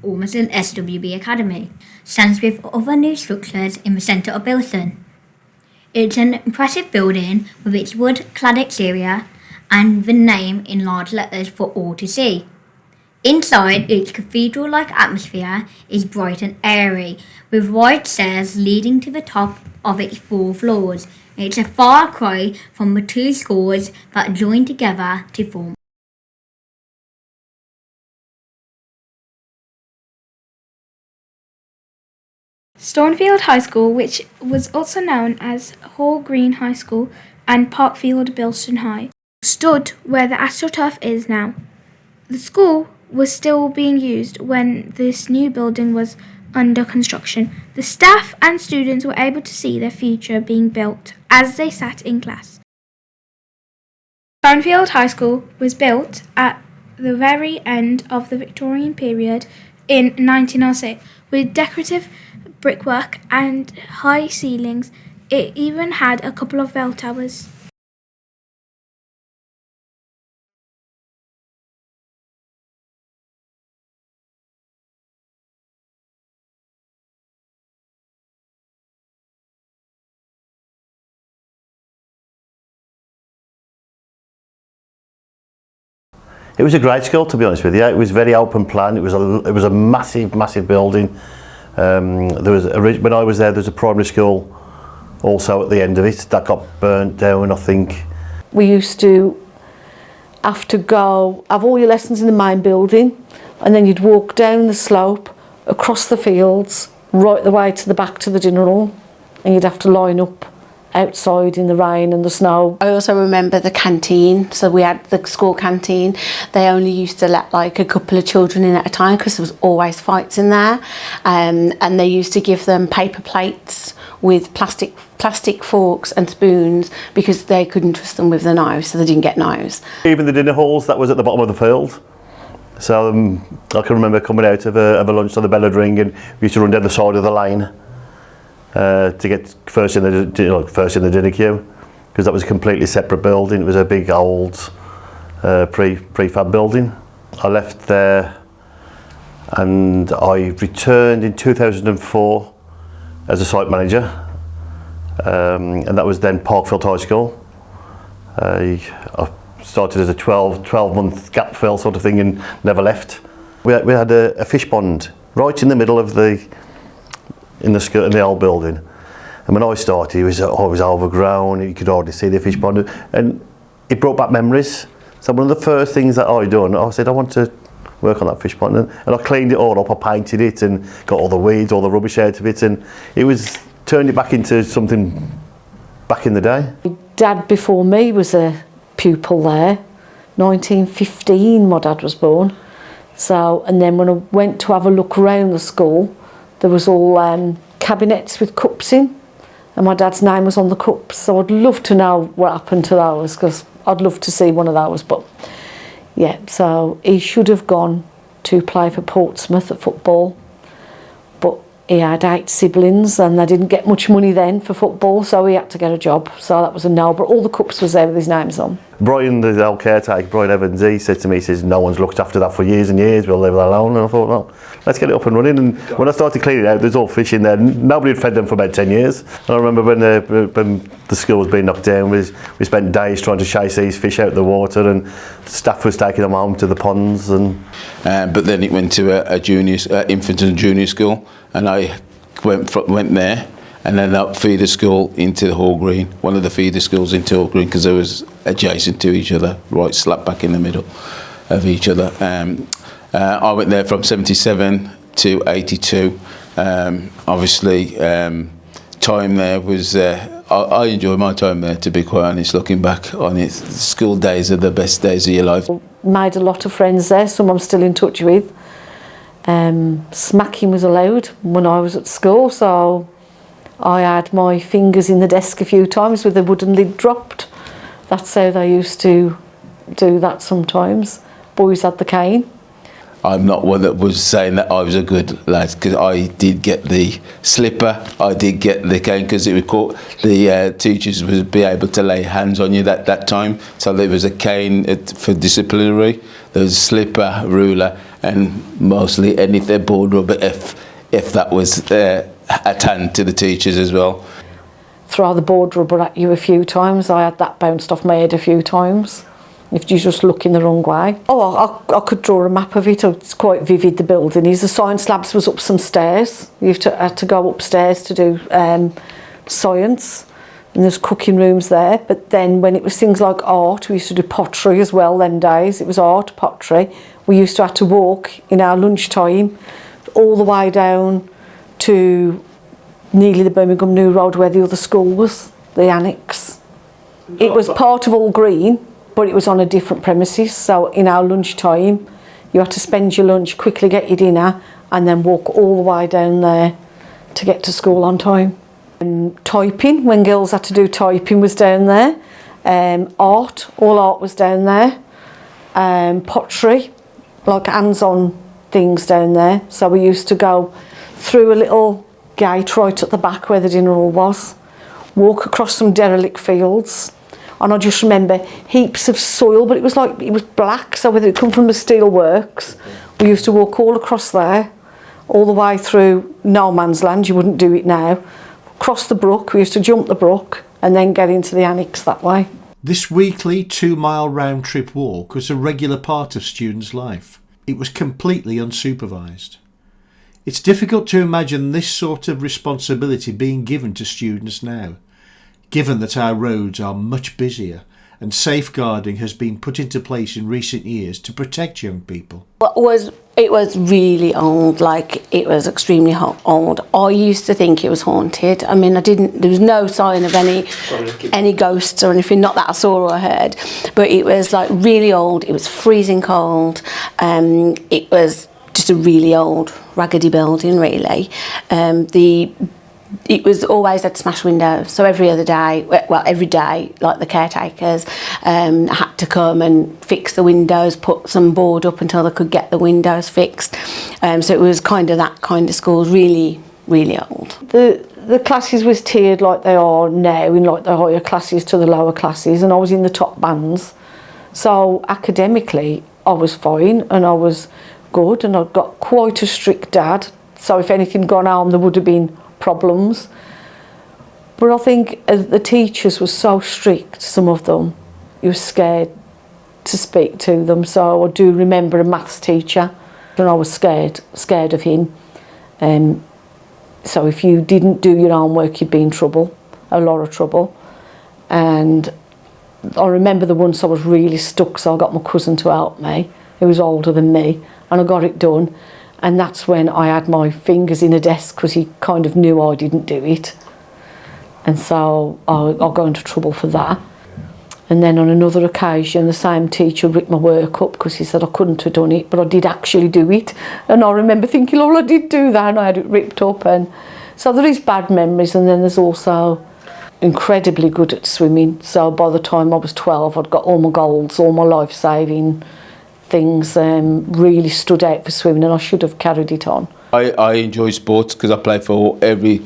almost an SWB academy, stands with other new structures in the centre of Bilston. It's an impressive building with its wood-clad exterior and the name in large letters for all to see. Inside, its cathedral-like atmosphere is bright and airy, with wide stairs leading to the top of its 4 floors. It's a far cry from the 2 schools that join together to form. Stonefield High School, which was also known as Hall Green High School and Parkfield Bilston High, stood where the AstroTurf is now. The school was still being used when this new building was under construction. The staff and students were able to see their future being built as they sat in class. Stonefield High School was built at the very end of the Victorian period in 1906 with decorative brickwork and high ceilings. It even had a couple of bell towers. It was a great school, to be honest with you. It was very open plan. It was a massive building. When I was there was a primary school also at the end of it that got burnt down, I think. We used to have to go have all your lessons in the main building, and then you'd walk down the slope across the fields right the way to the back to the dinner hall, and you'd have to line up outside in the rain and the snow. I also remember the canteen, so we had the school canteen. They only used to let like a couple of children in at a time because there was always fights in there, and they used to give them paper plates with plastic forks and spoons because they couldn't trust them with the knives, so they didn't get knives. Even the dinner halls, that was at the bottom of the field. So I can remember coming out of a lunch on the bell would ring, and we used to run down the side of the lane to get first in the dinner queue, because that was a completely separate building. It was a big old prefab building. I left there and I returned in 2004 as a site manager, and that was then Parkfield High School. I started as a 12-month gap fill sort of thing and never left. We had a fish pond right in the middle of in the old building, and when I started it was overgrown. You could hardly see the fish pond, and it brought back memories. So one of the first things that I done, I said I want to work on that fish pond, and I cleaned it all up. I painted it and got all the weeds, all the rubbish out of it, and turned it back into something back in the day. Dad before me was a pupil there. 1915 my dad was born. So, and then when I went to have a look around the school, there was all cabinets with cups in, and my dad's name was on the cups. So I'd love to know what happened to those, because I'd love to see one of those. But yeah, so he should have gone to play for Portsmouth at football, but he had 8 siblings and they didn't get much money then for football, so he had to get a job. So that was a no, but all the cups was there with his names on. Brian, the old caretaker, Brian Evans, he said to me, he says, no one's looked after that for years and years, we'll leave it alone. And I thought, well, let's get it up and running. And when I started cleaning it out, there's all fish in there. Nobody had fed them for about 10 years. And I remember when the school was being knocked down, we spent days trying to chase these fish out of the water, and staff was taking them home to the ponds. But then it went to a junior, infant and junior school, and I went there, and then up feeder school into the Hall Green, one of the feeder schools into Hall Green, because they was adjacent to each other, right slap back in the middle of each other. I went there from 77 to 82. Obviously, time there was, I enjoyed my time there, to be quite honest, looking back on it. School days are the best days of your life. Made a lot of friends there, some I'm still in touch with. Smacking was allowed when I was at school, so I had my fingers in the desk a few times with the wooden lid dropped. That's how they used to do that sometimes. Boys had the cane. I'm not one that was saying that I was a good lad, because I did get the slipper, I did get the cane, because it was called, the teachers would be able to lay hands on you that time. So there was a cane for disciplinary, there was a slipper, ruler, and mostly anything board rubber if that was at hand to the teachers as well. Throw the board rubber at you a few times. I had that bounced off my head a few times if you just look in the wrong way. Oh, I could draw a map of it. It's quite vivid, the building is. The science labs was up some stairs. You had to go upstairs to do science, and there's cooking rooms there. But then when it was things like art, we used to do pottery as well them days. It was art, pottery. We used to have to walk in our lunchtime all the way down to nearly the Birmingham New Road where the other school was, the annex. It was part of All Green, but it was on a different premises. So in our lunchtime, you had to spend your lunch, quickly get your dinner, and then walk all the way down there to get to school on time. And typing, when girls had to do typing, was down there. Art, all art was down there. Pottery, like hands-on things down there. So we used to go through a little gate right at the back where the dinner hall was, walk across some derelict fields, and I just remember heaps of soil, but it was black, so whether it come from the steel works, we used to walk all across there, all the way through no man's land. You wouldn't do it now. Cross the brook, we used to jump the brook and then get into the annex that way. This weekly 2-mile round trip walk was a regular part of students' life. It was completely unsupervised. It's difficult to imagine this sort of responsibility being given to students now, given that our roads are much busier and safeguarding has been put into place in recent years to protect young people. It was really old, like it was extremely old. I used to think it was haunted. I mean, there was no sign of any ghosts or anything, not that I saw or heard, but it was like really old. It was freezing cold. It was just a really old, raggedy building, really. It was always had smashed windows, so every day, like the caretakers had to come and fix the windows, put some board up until they could get the windows fixed. So it was kind of that kind of school, really, really old. The classes was tiered like they are now, in like the higher classes to the lower classes, and I was in the top bands. So academically, I was fine and I was good, and I'd got quite a strict dad. So if anything gone home, there would have been problems. But I think the teachers were so strict, some of them, you were scared to speak to them. So I do remember a maths teacher, and I was scared of him. So if you didn't do your homework, you'd be in trouble, a lot of trouble. And I remember the once I was really stuck, so I got my cousin to help me, who was older than me, and I got it done. And that's when I had my fingers in a desk, because he kind of knew I didn't do it. And so I got into trouble for that. And then on another occasion, the same teacher ripped my work up because he said I couldn't have done it, but I did actually do it. And I remember thinking, oh, I did do that, and I had it ripped up. And so there is bad memories, and then there's also incredibly good at swimming. So by the time I was 12, I'd got all my golds, all my life-saving things, really stood out for swimming, and I should have carried it on. I enjoy sports because I played for every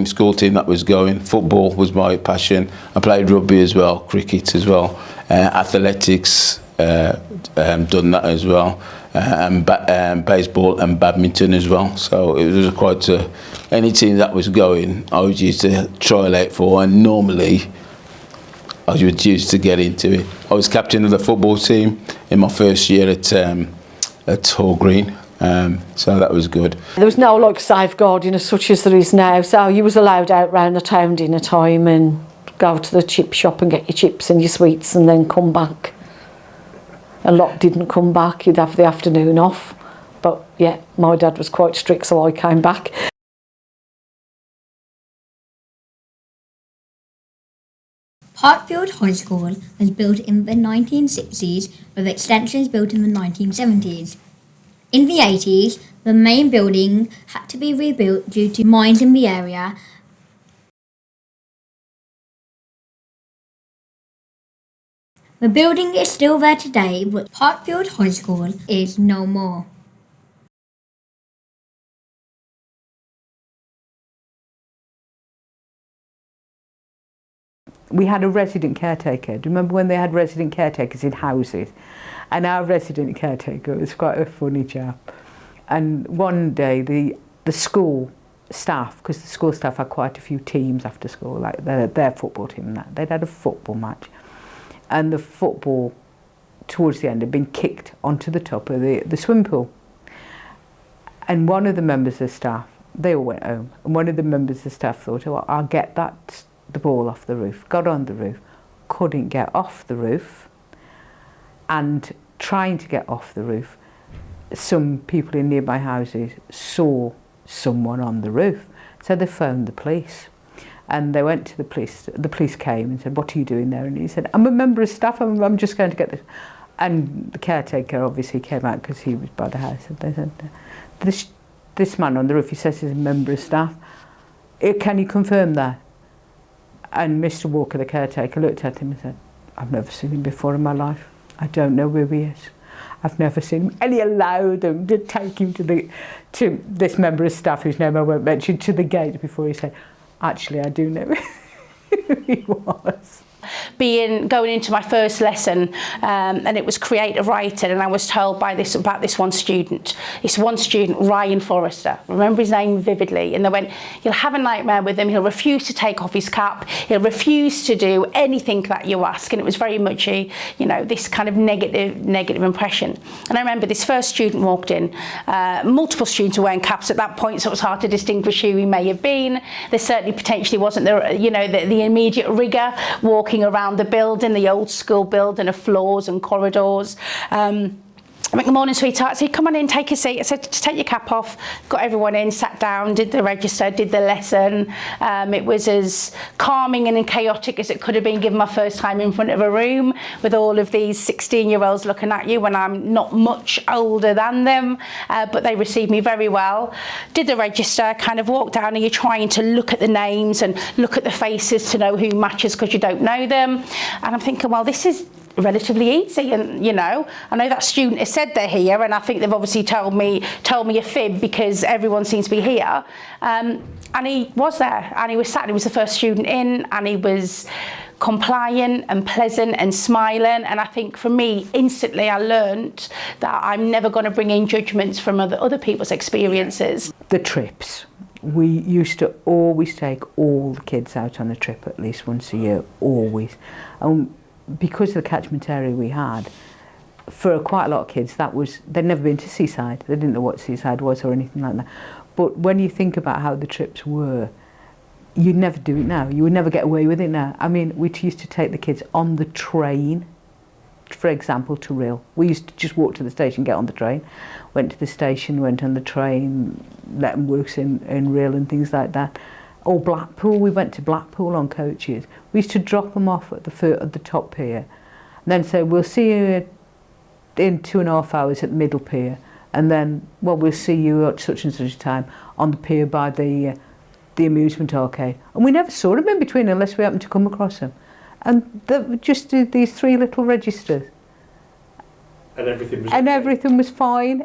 school team that was going. Football was my passion. I played rugby as well, cricket as well, athletics, done that as well, and baseball and badminton as well. So it was quite any team that was going, I was used to trial out for, and normally I was used to get into it. I was captain of the football team in my first year at Hall Green. So that was good. There was no like safeguarding as such as there is now, so you was allowed out round the town dinner time and go to the chip shop and get your chips and your sweets and then come back. A lot didn't come back, you'd have the afternoon off, but yeah, my dad was quite strict, so I came back. Parkfield High School was built in the 1960s with extensions built in the 1970s. In the 80s, the main building had to be rebuilt due to mines in the area. The building is still there today, but Parkfield High School is no more. we had a resident caretaker. Do you remember when they had resident caretakers in houses? And our resident caretaker was quite a funny chap. And one day the school staff, because the school staff had quite a few teams after school, like their football team and that, they'd had a football match. And the football, towards the end, had been kicked onto the top of the swimming pool. And one of the members of staff, they all went home, and one of the members of the staff thought, oh, I'll get the ball off the roof. Got on the roof, couldn't get off the roof, and trying to get off the roof, some people in nearby houses saw someone on the roof. So they phoned the police, and they went to the police. The police came and said, what are you doing there? And he said, I'm a member of staff, I'm just going to get this. And the caretaker obviously came out because he was by the house, and they said, this man on the roof, he says he's a member of staff. Can you confirm that? And Mr. Walker, the caretaker, looked at him and said, I've never seen him before in my life. I don't know who he is. I've never seen him. And he allowed them to take him to this member of staff, whose name I won't mention, to the gate before he said, actually, I do know who he was. Going into my first lesson, and it was creative writing, and I was told about this one student, Ryan Forrester. I remember his name vividly, and they went, you'll have a nightmare with him, he'll refuse to take off his cap, he'll refuse to do anything that you ask, and it was very much this kind of negative impression. And I remember this first student walked in, multiple students were wearing caps at that point, so it was hard to distinguish who he may have been. There certainly potentially wasn't the immediate rigour walking around the building, the old school building of floors and corridors. I went, good morning, sweetheart. I said, come on in, take a seat. I said, just take your cap off. Got everyone in, sat down, did the register, did the lesson. It was as calming and chaotic as it could have been, given my first time in front of a room with all of these 16-year-olds looking at you when I'm not much older than them. But they received me very well. Did the register, kind of walked down, and you're trying to look at the names and look at the faces to know who matches because you don't know them. And I'm thinking, well, this is relatively easy, and I know that student has said they're here, and I think they've obviously told me a fib because everyone seems to be here, and he was there, and he was sat, he was the first student in, and he was compliant and pleasant and smiling. And I think for me, instantly I learnt that I'm never going to bring in judgments from other people's experiences. The trips, we used to always take all the kids out on a trip at least once a year, always. Because of the catchment area we had, for quite a lot of kids, they'd never been to Seaside. They didn't know what Seaside was or anything like that. But when you think about how the trips were, you'd never do it now. You would never get away with it now. I mean, we used to take the kids on the train, for example, to Rhyl. We used to just walk to the station, get on the train, went to the station, went on the train, let them work in Rhyl and things like that. Or Blackpool, we went to Blackpool on coaches. We used to drop them off at the top pier, and then say, we'll see you in 2.5 hours at the middle pier, and then, well, we'll see you at such and such a time on the pier by the amusement arcade. And we never saw them in between unless we happened to come across them. And they just did these 3 little registers. And everything was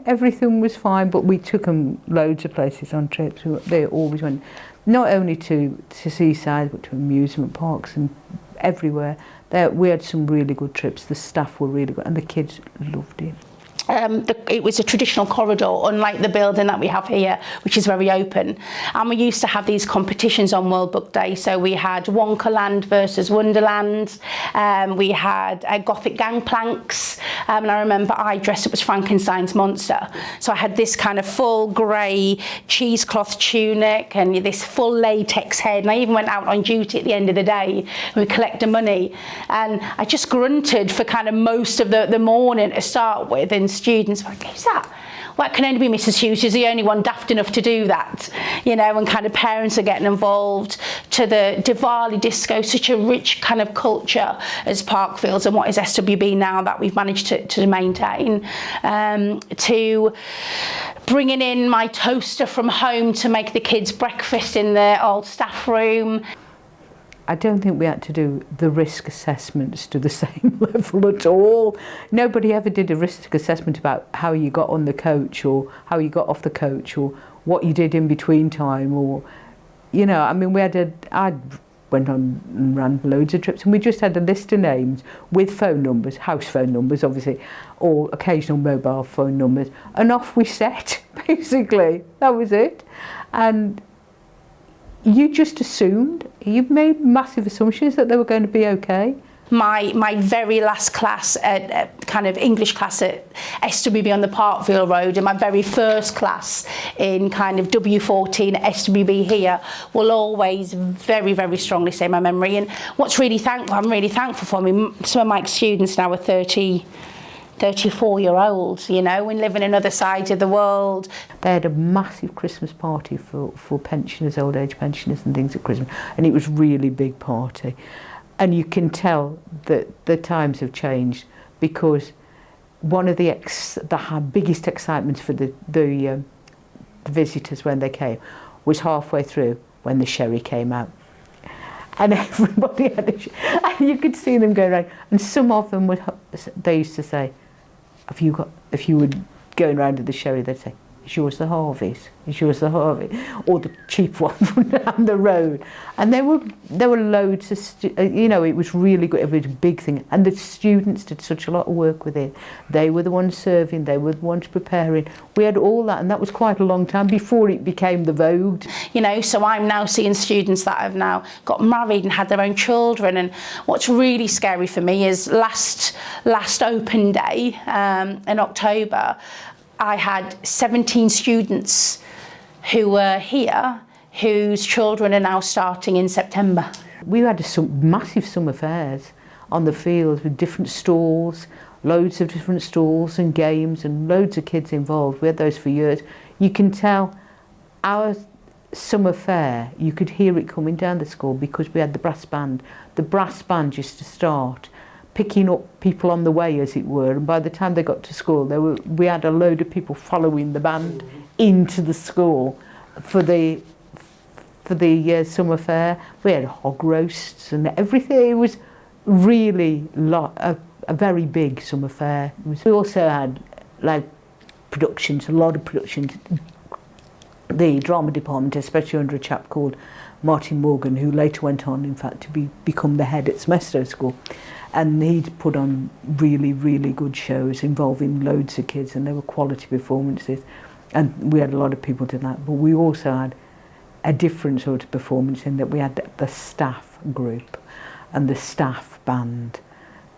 Everything was fine, but we took them loads of places on trips. They always went, not only to Seaside, but to amusement parks and everywhere. We had some really good trips. The staff were really good, and the kids loved it. It was a traditional corridor, unlike the building that we have here, which is very open. And we used to have these competitions on World Book Day. So we had Wonkaland versus Wonderland. We had Gothic gangplanks. And I remember I dressed up as Frankenstein's monster. So I had this kind of full grey cheesecloth tunic and this full latex head. And I even went out on duty at the end of the day. We collected money. And I just grunted for kind of most of the morning to start with. And students were like, who's that? Well, it can only be Mrs. Hughes, who's the only one daft enough to do that, and kind of parents are getting involved, to the Diwali disco, such a rich kind of culture as Parkfields and what is SWB now that we've managed to maintain, to bringing in my toaster from home to make the kids breakfast in their old staff room. I don't think we had to do the risk assessments to the same level at all. Nobody ever did a risk assessment about how you got on the coach or how you got off the coach or what you did in between time or, I mean, I went on and ran loads of trips, and we just had a list of names with phone numbers, house phone numbers obviously, or occasional mobile phone numbers, and off we set, basically. That was it. And you just assumed, you made massive assumptions that they were going to be okay. My very last class, kind of English class at SWB on the Parkville Road, and my very first class in kind of W14 at SWB here will always very, very strongly stay in my memory. And what's really I'm really thankful for, some of my students now are 34-year-olds, you know, and live in another side of the world. They had a massive Christmas party for pensioners, old age pensioners and things at Christmas, and it was really big party. And you can tell that the times have changed, because one of the biggest excitements for the visitors when they came was halfway through when the sherry came out. And everybody had and you could see them go around. And some of them they used to say, if you were going round to the sherry, they'd say, "Is yours the Harvey's? Is yours the Harvey?" Or the cheap one from down the road. And there were loads of, you know, it was really good. It was a big thing. And the students did such a lot of work with it. They were the ones serving, they were the ones preparing. We had all that, and that was quite a long time before it became the vogue. You know, so I'm now seeing students that have now got married and had their own children. And what's really scary for me is last open day in October, I had 17 students who were here whose children are now starting in September. We had massive summer fairs on the fields with different stalls, loads of different stalls and games, and loads of kids involved. We had those for years. You can tell our summer fair, you could hear it coming down the school because we had the brass band. The brass band used to start picking up people on the way, as it were, and by the time they got to school, we had a load of people following the band into the school for the summer fair. We had hog roasts and everything. It was really a very big summer fair. We also had like productions, a lot of productions. The drama department, especially under a chap called Martin Morgan, who later went on, in fact, to become the head at Smestow School. And he'd put on really, really good shows involving loads of kids, and they were quality performances. And we had a lot of people do that. But we also had a different sort of performance in that we had the staff group and the staff band,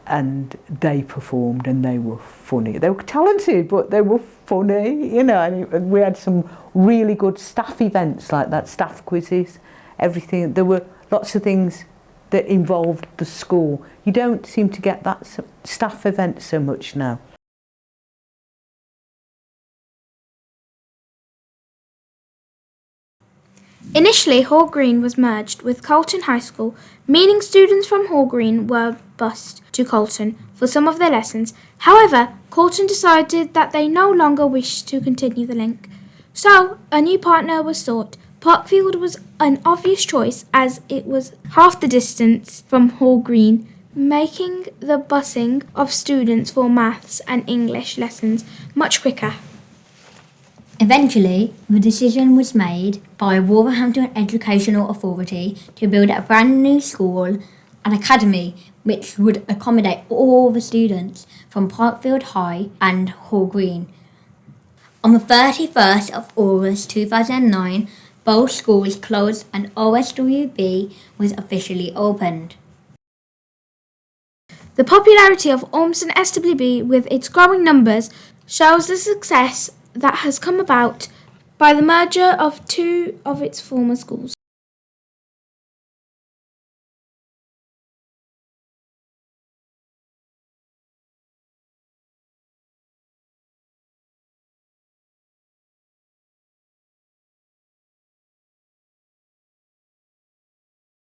and they performed and they were funny. They were talented, but they were funny, you know. And we had some really good staff events like that, staff quizzes, everything. There were lots of things that involved the school. You don't seem to get that staff event so much now. Initially, Hall Green was merged with Colton High School, meaning students from Hall Green were bused to Colton for some of their lessons. However, Colton decided that they no longer wished to continue the link. So, a new partner was sought. Parkfield was an obvious choice as it was half the distance from Hall Green, making the busing of students for maths and English lessons much quicker. Eventually, the decision was made by Wolverhampton Educational Authority to build a brand new school, an academy, which would accommodate all the students from Parkfield High and Hall Green. On the 31st of August 2009, both schools closed and OSWB was officially opened. The popularity of Ormston SWB with its growing numbers shows the success that has come about by the merger of two of its former schools.